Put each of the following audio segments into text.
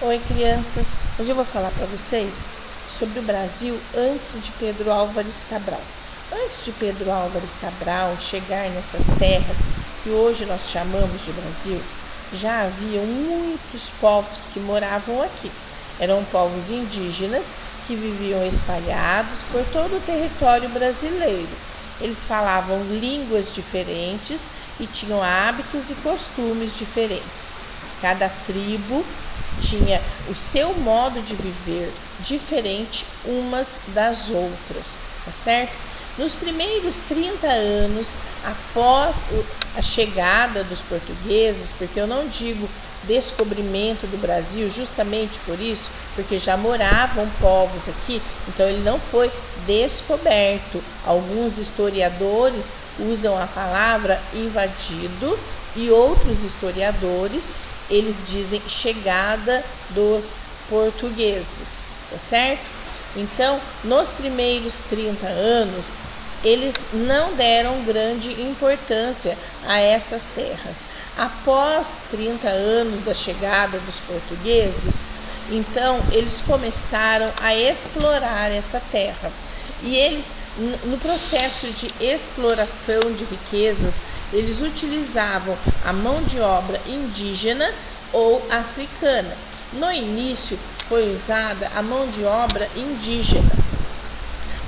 Oi, crianças! Hoje eu vou falar para vocês sobre o Brasil antes de Pedro Álvares Cabral. Antes de Pedro Álvares Cabral chegar nessas terras que hoje nós chamamos de Brasil, já haviam muitos povos que moravam aqui. Eram povos indígenas que viviam espalhados por todo o território brasileiro. Eles falavam línguas diferentes e tinham hábitos e costumes diferentes. Cada tribo tinha o seu modo de viver diferente umas das outras, tá certo? Nos primeiros 30 anos após a chegada dos portugueses, porque eu não digo descobrimento do Brasil justamente por isso, porque já moravam povos aqui, então ele não foi descoberto. Alguns historiadores usam a palavra invadido e outros historiadores eles dizem chegada dos portugueses, tá certo? Então, nos primeiros 30 anos, eles não deram grande importância a essas terras. Após 30 anos da chegada dos portugueses, então eles começaram a explorar essa terra. E eles, no processo de exploração de riquezas, eles utilizavam a mão de obra indígena ou africana. No início foi usada a mão de obra indígena,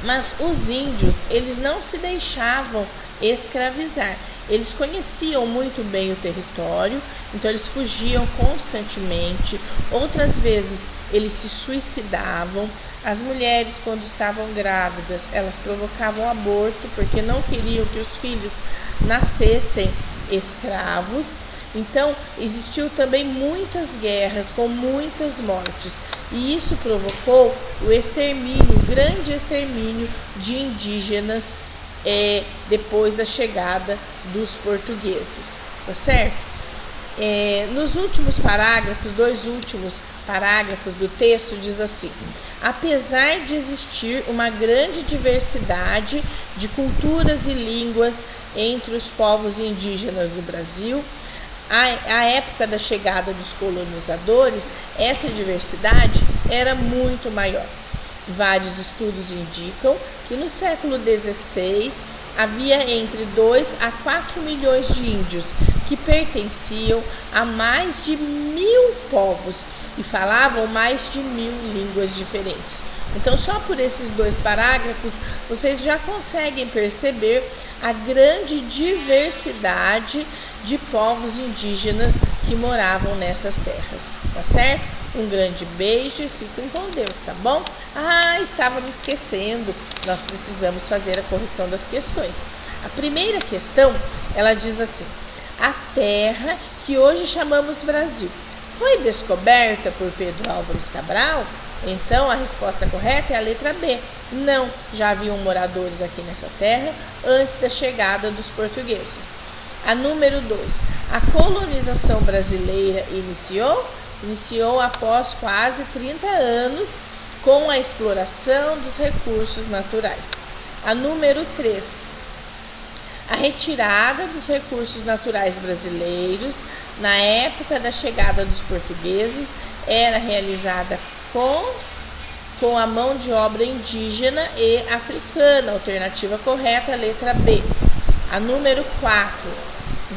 mas os índios, eles não se deixavam escravizar. Eles conheciam muito bem o território, então eles fugiam constantemente. Outras vezes eles se suicidavam. As mulheres, quando estavam grávidas, elas provocavam aborto porque não queriam que os filhos nascessem escravos. Então, existiu também muitas guerras com muitas mortes. E isso provocou o extermínio, o grande extermínio de indígenas depois da chegada dos portugueses, tá certo? Nos últimos parágrafos, dois últimos parágrafos do texto diz assim: apesar de existir uma grande diversidade de culturas e línguas entre os povos indígenas do Brasil, à época da chegada dos colonizadores, essa diversidade era muito maior. Vários estudos indicam que no século XVI havia entre 2 a 4 milhões de índios que pertenciam a mais de 1000 povos e falavam mais de 1000 línguas diferentes. Então, só por esses dois parágrafos, vocês já conseguem perceber a grande diversidade de povos indígenas que moravam nessas terras, tá certo? Um grande beijo e fiquem com Deus, tá bom? Estava me esquecendo, nós precisamos fazer a correção das questões. A primeira questão, ela diz assim: a terra que hoje chamamos Brasil foi descoberta por Pedro Álvares Cabral? Então, a resposta correta é a letra B. Não, já haviam moradores aqui nessa terra antes da chegada dos portugueses. A número 2, a colonização brasileira iniciou após quase 30 anos com a exploração dos recursos naturais. A número 3, a retirada dos recursos naturais brasileiros na época da chegada dos portugueses era realizada com a mão de obra indígena e africana. Alternativa correta, letra B. A número 4,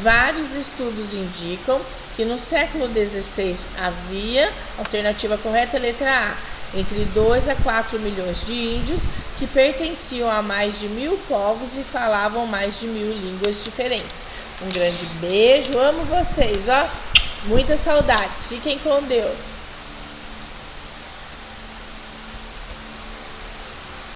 vários estudos indicam que no século XVI havia, alternativa correta, letra A, entre 2 a 4 milhões de índios que pertenciam a mais de 1000 povos e falavam mais de 1000 línguas diferentes. Um grande beijo, amo vocês, ó, muitas saudades, fiquem com Deus.